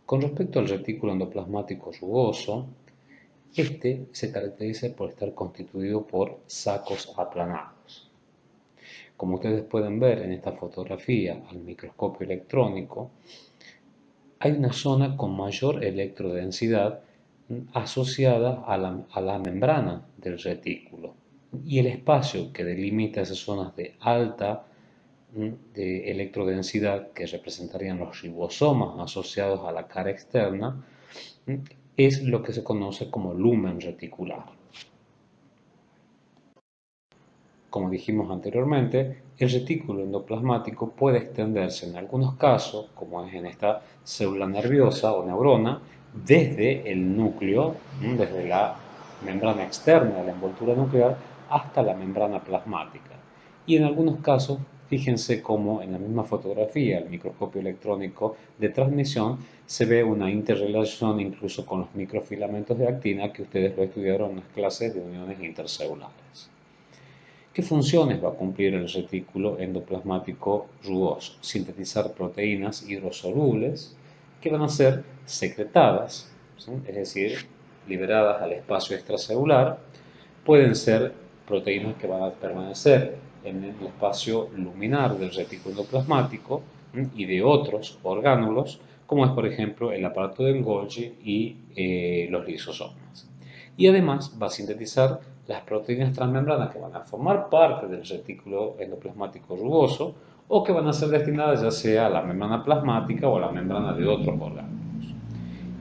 Con respecto al retículo endoplasmático rugoso, este se caracteriza por estar constituido por sacos aplanados. Como ustedes pueden ver en esta fotografía al microscopio electrónico, hay una zona con mayor electrodensidad asociada a la membrana del retículo, y el espacio que delimita esas zonas de alta de electrodensidad, que representarían los ribosomas asociados a la cara externa, es lo que se conoce como lumen reticular. Como dijimos anteriormente, el retículo endoplasmático puede extenderse en algunos casos, como es en esta célula nerviosa o neurona, desde el núcleo, desde la membrana externa de la envoltura nuclear hasta la membrana plasmática. Y en algunos casos, fíjense cómo en la misma fotografía, el microscopio electrónico de transmisión, se ve una interrelación incluso con los microfilamentos de actina que ustedes lo estudiaron en las clases de uniones intercelulares. ¿Qué funciones va a cumplir el retículo endoplasmático rugoso? Sintetizar proteínas hidrosolubles que van a ser secretadas, ¿sí? Es decir, liberadas al espacio extracelular. Pueden ser proteínas que van a permanecer en el espacio luminar del retículo endoplasmático y de otros orgánulos, como es por ejemplo el aparato del Golgi y los lisosomas. Y además va a sintetizar las proteínas transmembranas que van a formar parte del retículo endoplasmático rugoso o que van a ser destinadas ya sea a la membrana plasmática o a la membrana de otros órganos.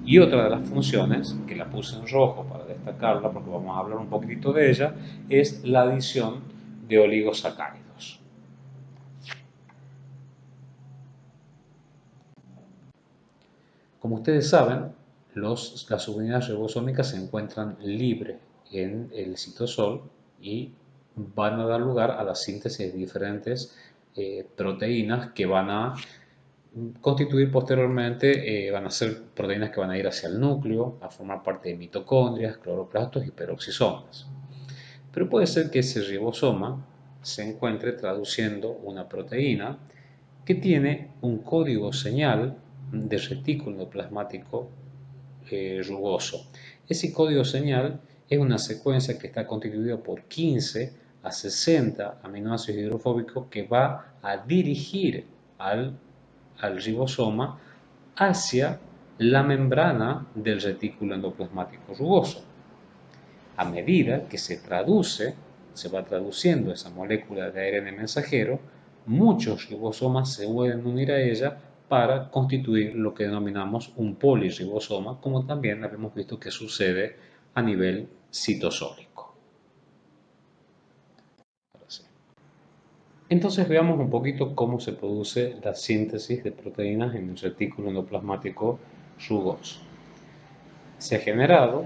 Y otra de las funciones, que la puse en rojo para destacarla porque vamos a hablar un poquitito de ella, es la adición de oligosacáridos. Como ustedes saben, las subunidades ribosómicas se encuentran libres en el citosol y van a dar lugar a la síntesis de diferentes proteínas que van a constituir posteriormente, van a ser proteínas que van a ir hacia el núcleo, a formar parte de mitocondrias, cloroplastos y peroxisomas. Pero puede ser que ese ribosoma se encuentre traduciendo una proteína que tiene un código señal de retículo endoplasmático rugoso. Ese código señal es una secuencia que está constituida por 15 a 60 aminoácidos hidrofóbicos que va a dirigir al ribosoma hacia la membrana del retículo endoplasmático rugoso. A medida que se va traduciendo esa molécula de ARN mensajero, muchos ribosomas se pueden unir a ella para constituir lo que denominamos un polirribosoma, como también habíamos visto que sucede a nivel citosólico. Entonces veamos un poquito cómo se produce la síntesis de proteínas en el retículo endoplasmático rugoso. Se ha generado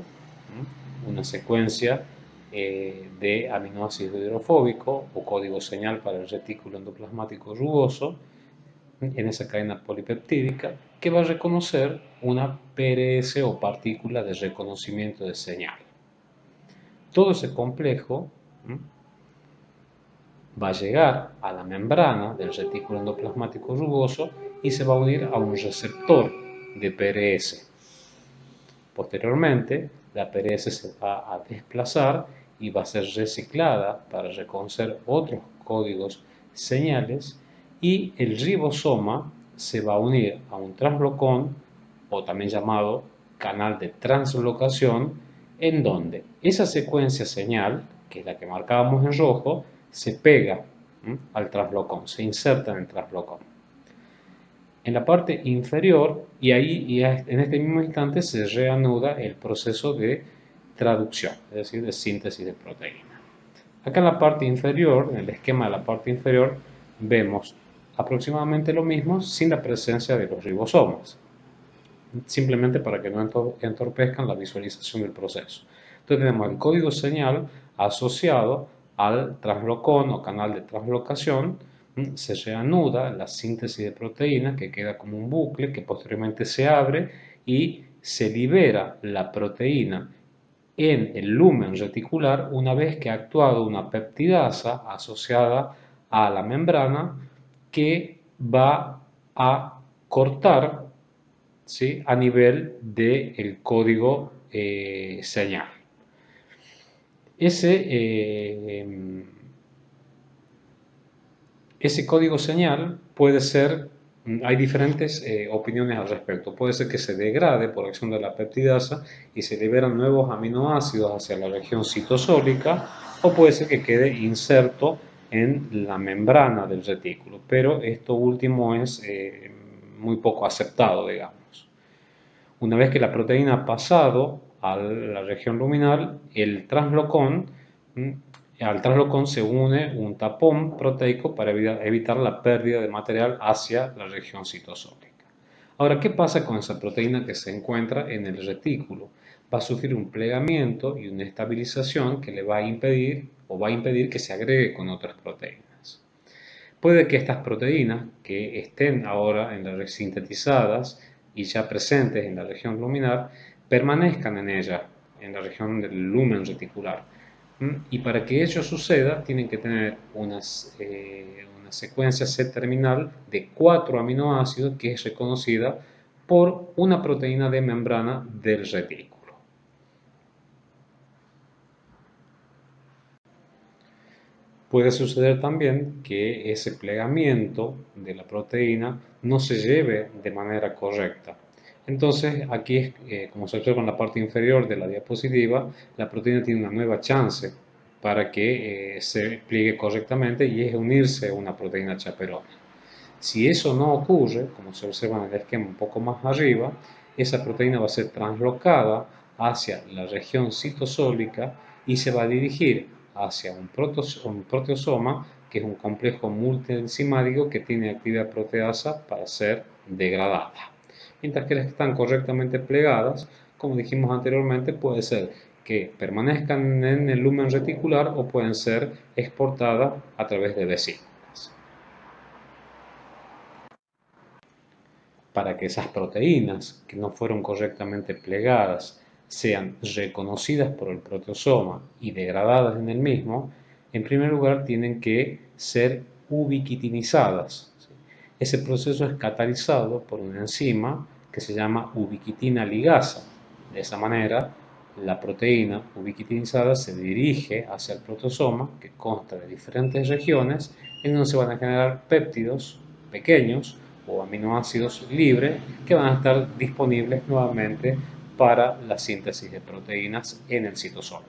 una secuencia de aminoácidos hidrofóbicos o código señal para el retículo endoplasmático rugoso en esa cadena polipeptídica que va a reconocer una PRS o partícula de reconocimiento de señal. Todo ese complejo va a llegar a la membrana del retículo endoplasmático rugoso y se va a unir a un receptor de PRS. Posteriormente, la PRS se va a desplazar y va a ser reciclada para reconocer otros códigos señales y el ribosoma se va a unir a un translocón o también llamado canal de translocación, en donde esa secuencia señal, que es la que marcábamos en rojo, se pega al translocón, se inserta en el translocón. En la parte inferior, y en este mismo instante se reanuda el proceso de traducción, es decir, de síntesis de proteína. Acá en la parte inferior, en el esquema de la parte inferior, vemos aproximadamente lo mismo sin la presencia de los ribosomas, simplemente para que no entorpezcan la visualización del proceso. Entonces tenemos el código señal asociado al translocón o canal de translocación, se reanuda la síntesis de proteína que queda como un bucle que posteriormente se abre y se libera la proteína en el lumen reticular una vez que ha actuado una peptidasa asociada a la membrana que va a cortar ¿sí? A nivel del código señal. Ese código señal puede ser, hay diferentes opiniones al respecto. Puede ser que se degrade por acción de la peptidasa y se liberan nuevos aminoácidos hacia la región citosólica, o puede ser que quede inserto en la membrana del retículo, pero esto último es muy poco aceptado, digamos. Una vez que la proteína ha pasado a la región luminal, al translocón se une un tapón proteico para evitar la pérdida de material hacia la región citosólica. Ahora, ¿qué pasa con esa proteína que se encuentra en el retículo? Va a sufrir un plegamiento y una estabilización que le va a impedir que se agregue con otras proteínas. Puede que estas proteínas que estén ahora sintetizadas y ya presentes en la región luminar permanezcan en ella, en la región del lumen reticular. Y para que ello suceda, tienen que tener una secuencia C-terminal de 4 aminoácidos que es reconocida por una proteína de membrana del retículo. Puede suceder también que ese plegamiento de la proteína no se lleve de manera correcta. Entonces, aquí, como se observa en la parte inferior de la diapositiva, la proteína tiene una nueva chance para que se pliegue correctamente y es unirse a una proteína chaperona. Si eso no ocurre, como se observa en el esquema un poco más arriba, esa proteína va a ser translocada hacia la región citosólica y se va a dirigir hacia un proteosoma, que es un complejo multienzimático que tiene actividad proteasa para ser degradada. Mientras que las que están correctamente plegadas, como dijimos anteriormente, puede ser que permanezcan en el lumen reticular o pueden ser exportadas a través de vesículas. Para que esas proteínas que no fueron correctamente plegadas sean reconocidas por el proteosoma y degradadas en el mismo, en primer lugar tienen que ser ubiquitinizadas. Ese proceso es catalizado por una enzima que se llama ubiquitina ligasa. De esa manera, la proteína ubiquitinizada se dirige hacia el proteosoma, que consta de diferentes regiones, en donde se van a generar péptidos pequeños o aminoácidos libres que van a estar disponibles nuevamente para la síntesis de proteínas en el citosol.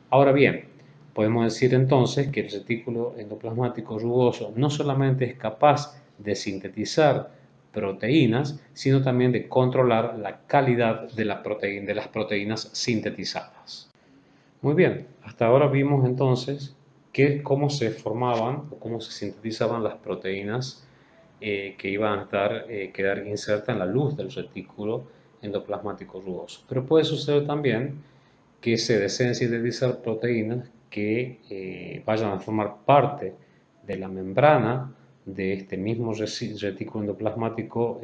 Ahora bien, podemos decir entonces que el retículo endoplasmático rugoso no solamente es capaz de sintetizar proteínas, sino también de controlar la calidad de las proteínas sintetizadas. Muy bien, hasta ahora vimos entonces cómo se formaban o cómo se sintetizaban las proteínas que iban a quedar insertas en la luz del retículo endoplasmático rugoso. Pero puede suceder también que se deseen sintetizar proteínas que vayan a formar parte de la membrana de este mismo retículo endoplasmático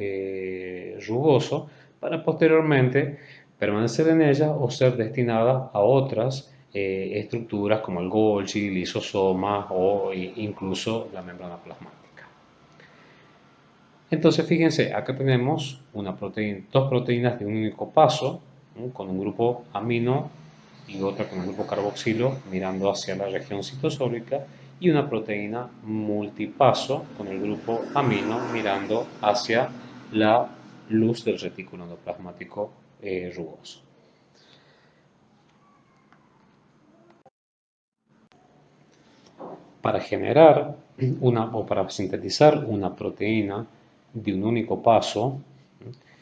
rugoso para posteriormente permanecer en ella o ser destinada a otras estructuras como el Golgi, lisosomas o incluso la membrana plasmática. Entonces, fíjense, acá tenemos dos proteínas de un único paso, ¿no? Con un grupo amino y otra con el grupo carboxilo mirando hacia la región citosólica, y una proteína multipaso con el grupo amino mirando hacia la luz del retículo endoplasmático rugoso. Para generar o para sintetizar una proteína de un único paso,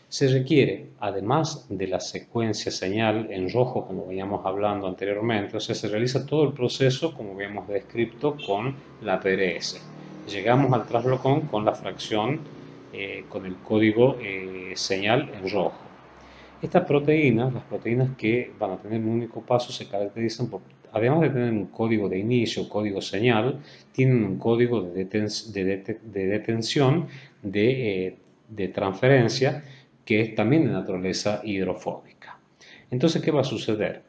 se requiere, además de la secuencia señal en rojo, como veníamos hablando anteriormente, o sea, se realiza todo el proceso como habíamos descrito con la PRS. Llegamos al traslocón con la fracción, con el código señal en rojo. Estas proteínas, las proteínas que van a tener un único paso, se caracterizan por, además de tener un código de inicio, código señal, tienen un código de detención, de transferencia, que es también de naturaleza hidrofóbica. Entonces, ¿qué va a suceder?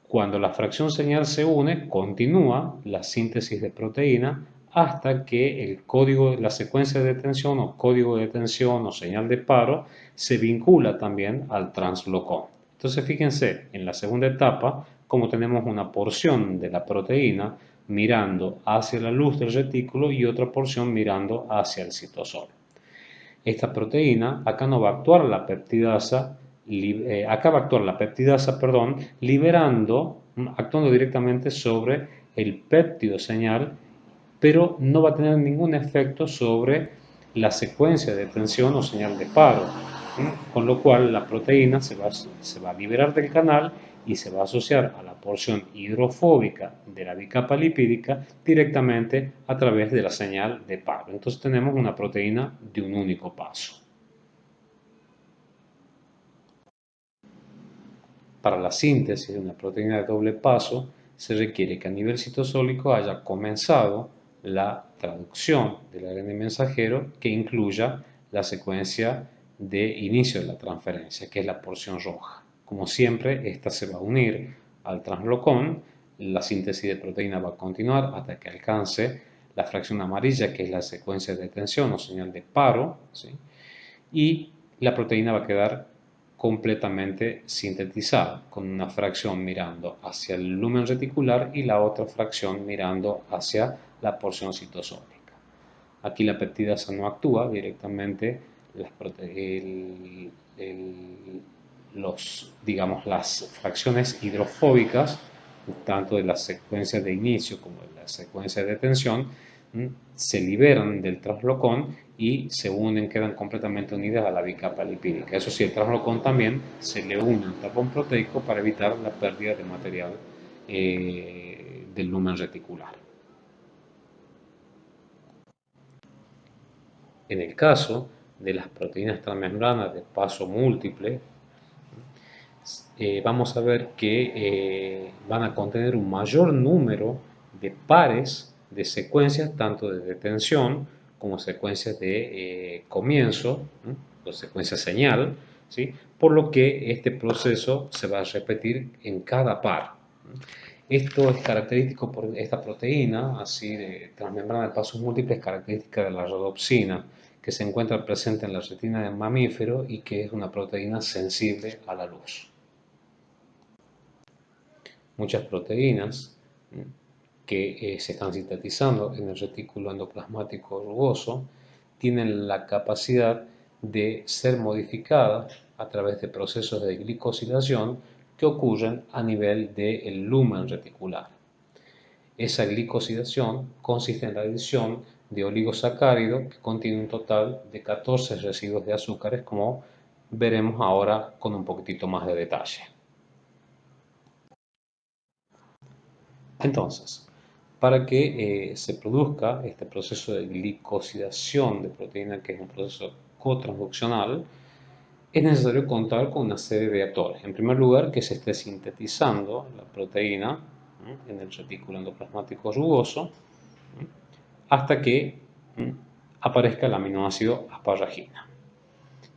Cuando la fracción señal se une, continúa la síntesis de proteína hasta que el código, la secuencia de detención o código de detención o señal de paro se vincula también al translocón. Entonces fíjense, en la segunda etapa, como tenemos una porción de la proteína mirando hacia la luz del retículo y otra porción mirando hacia el citosol. Esta proteína, acá no va a actuar la peptidasa, acá va a actuar la peptidasa, perdón, actuando directamente sobre el péptido señal, pero no va a tener ningún efecto sobre la secuencia de tensión o señal de paro, con lo cual la proteína se va a liberar del canal y se va a asociar a la porción hidrofóbica de la bicapa lipídica directamente a través de la señal de paro. Entonces tenemos una proteína de un único paso. Para la síntesis de una proteína de doble paso se requiere que a nivel citosólico haya comenzado la traducción del ARN mensajero que incluya la secuencia de inicio de la transferencia, que es la porción roja. Como siempre, esta se va a unir al translocón, la síntesis de proteína va a continuar hasta que alcance la fracción amarilla, que es la secuencia de tensión o señal de paro, ¿sí? Y la proteína va a quedar completamente sintetizada, con una fracción mirando hacia el lumen reticular y la otra fracción mirando hacia la porción citosólica. Aquí la peptidasa no actúa directamente, las fracciones hidrofóbicas, tanto de la secuencia de inicio como de la secuencia de detención, se liberan del translocón y se unen, quedan completamente unidas a la bicapa lipídica. Eso sí, el translocón también se le une al tapón proteico para evitar la pérdida de material del lumen reticular. En el caso de las proteínas transmembranas de paso múltiple, vamos a ver que van a contener un mayor número de pares de secuencias, tanto de detención como secuencias de comienzo, o secuencia señal, ¿sí? Por lo que este proceso se va a repetir en cada par. Esto es característico por esta proteína, así de transmembrana de pasos múltiples, característica de la rodopsina, que se encuentra presente en la retina del mamífero y que es una proteína sensible a la luz. Muchas proteínas que se están sintetizando en el retículo endoplasmático rugoso tienen la capacidad de ser modificadas a través de procesos de glicosilación que ocurren a nivel del lumen reticular. Esa glicosilación consiste en la adición de oligosacáridos que contiene un total de 14 residuos de azúcares, como veremos ahora con un poquitito más de detalle. Entonces, para que se produzca este proceso de glicosidación de proteína, que es un proceso cotransduccional, es necesario contar con una serie de actores. En primer lugar, que se esté sintetizando la proteína en el retículo endoplasmático rugoso hasta que aparezca el aminoácido asparagina.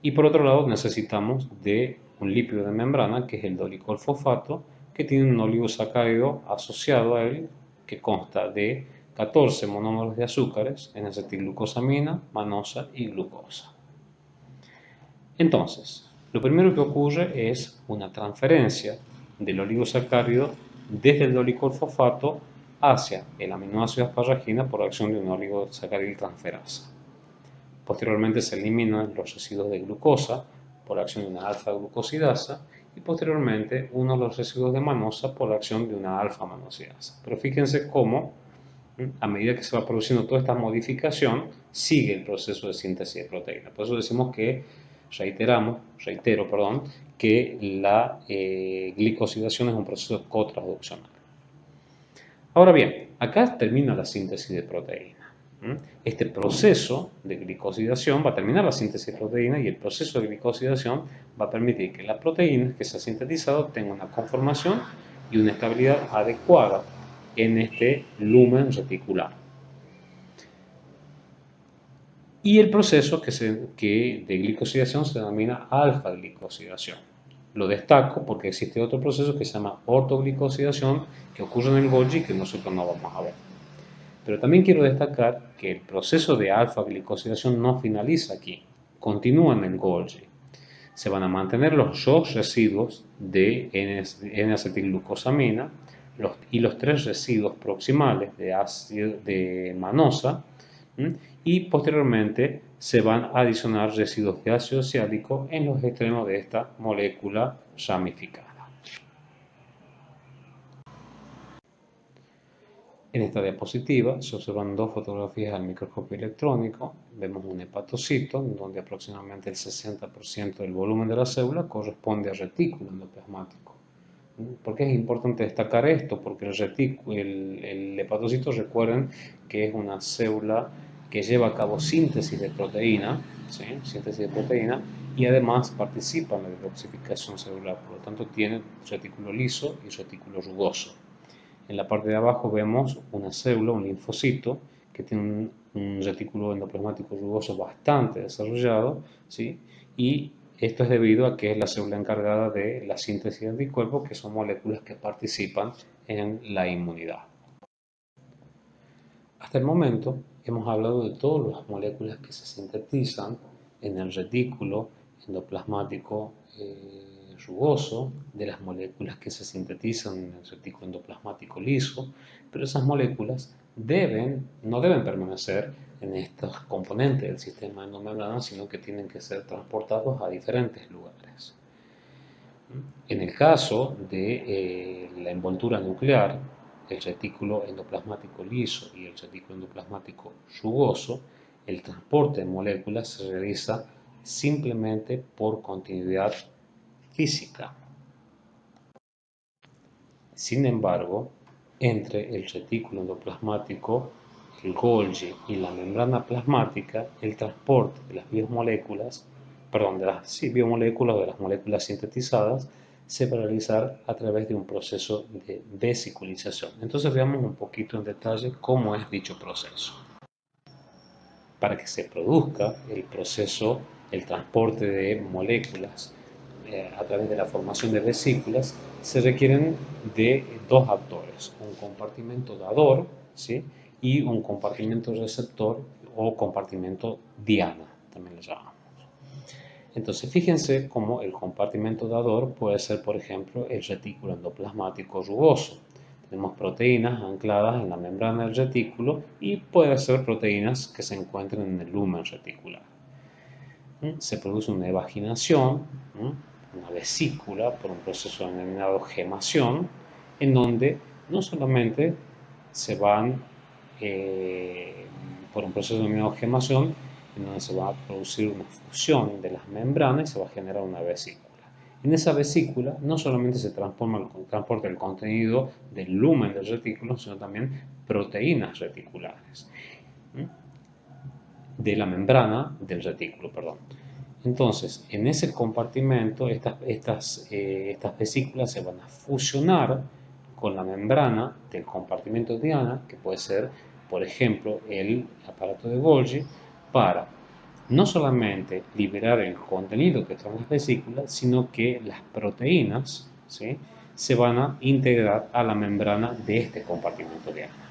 Y por otro lado, necesitamos de un lípido de membrana, que es el dolicolfosfato, que tiene un oligosacárido asociado a él, que consta de 14 monómeros de azúcares, N-acetilglucosamina, manosa y glucosa. Entonces, lo primero que ocurre es una transferencia del oligosacárido desde el dolicolfosfato hacia el aminoácido asparagina por acción de una oligosacárido transferasa. Posteriormente se eliminan los residuos de glucosa por acción de una alfa-glucosidasa y posteriormente uno de los residuos de manosa por acción de una alfa-manosidasa. Pero fíjense cómo a medida que se va produciendo toda esta modificación sigue el proceso de síntesis de proteína. Por eso decimos que reitero, que la glicosidación es un proceso cotransduccional. Ahora bien, acá termina la síntesis de proteína. Este proceso de glicosidación va a terminar la síntesis de proteína y el proceso de glicosidación va a permitir que la proteína que se ha sintetizado tenga una conformación y una estabilidad adecuada en este lumen reticular. Y el proceso de glicosidación se denomina alfa-glicosidación. Lo destaco porque existe otro proceso que se llama ortoglicosidación que ocurre en el Golgi, que nosotros no vamos a ver. Pero también quiero destacar que el proceso de alfa-glicosilación no finaliza aquí, continúa en el Golgi. Se van a mantener los dos residuos de N-acetilglucosamina y los tres residuos proximales de ácido de manosa, y posteriormente se van a adicionar residuos de ácido ciálico en los extremos de esta molécula ramificada. En esta diapositiva se observan dos fotografías al microscopio electrónico. Vemos un hepatocito, donde aproximadamente el 60% del volumen de la célula corresponde al retículo endoplasmático. ¿Por qué es importante destacar esto? Porque el hepatocito, recuerden que es una célula que lleva a cabo síntesis de proteína, ¿sí? Síntesis de proteína, y además participa en la detoxificación celular. Por lo tanto, tiene retículo liso y retículo rugoso. En la parte de abajo vemos una célula, un linfocito, que tiene un retículo endoplasmático rugoso bastante desarrollado, ¿sí? Y esto es debido a que es la célula encargada de la síntesis de anticuerpos, que son moléculas que participan en la inmunidad. Hasta el momento hemos hablado de todas las moléculas que se sintetizan en el retículo endoplasmático rugoso, de las moléculas que se sintetizan en el retículo endoplasmático liso, pero esas moléculas no deben permanecer en estos componentes del sistema endomembrana, sino que tienen que ser transportados a diferentes lugares. En el caso de la envoltura nuclear, el retículo endoplasmático liso y el retículo endoplasmático rugoso, el transporte de moléculas se realiza simplemente por continuidad física. Sin embargo, entre el retículo endoplasmático, el Golgi y la membrana plasmática, el transporte de las biomoléculas, biomoléculas o de las moléculas sintetizadas, se va a realizar a través de un proceso de vesiculización. Entonces veamos un poquito en detalle cómo es dicho proceso. Para que se produzca el transporte de moléculas a través de la formación de vesículas, se requieren de dos actores, un compartimento dador, ¿sí? Y un compartimento receptor o compartimento diana, también le llamamos. Entonces, fíjense cómo el compartimento dador puede ser, por ejemplo, el retículo endoplasmático rugoso. Tenemos proteínas ancladas en la membrana del retículo y puede ser proteínas que se encuentren en el lumen reticular. Se produce una evaginación, una vesícula, por un proceso denominado gemación, en donde no solamente se van, por un proceso denominado gemación, en donde se va a producir una fusión de las membranas y se va a generar una vesícula. En esa vesícula no solamente se transporta el contenido del lumen del retículo, sino también proteínas reticulares de la membrana del retículo, perdón. Entonces, en ese compartimento, estas vesículas se van a fusionar con la membrana del compartimento diana, que puede ser, por ejemplo, el aparato de Golgi, para no solamente liberar el contenido que son las vesículas, sino que las proteínas, ¿sí?, se van a integrar a la membrana de este compartimento diana.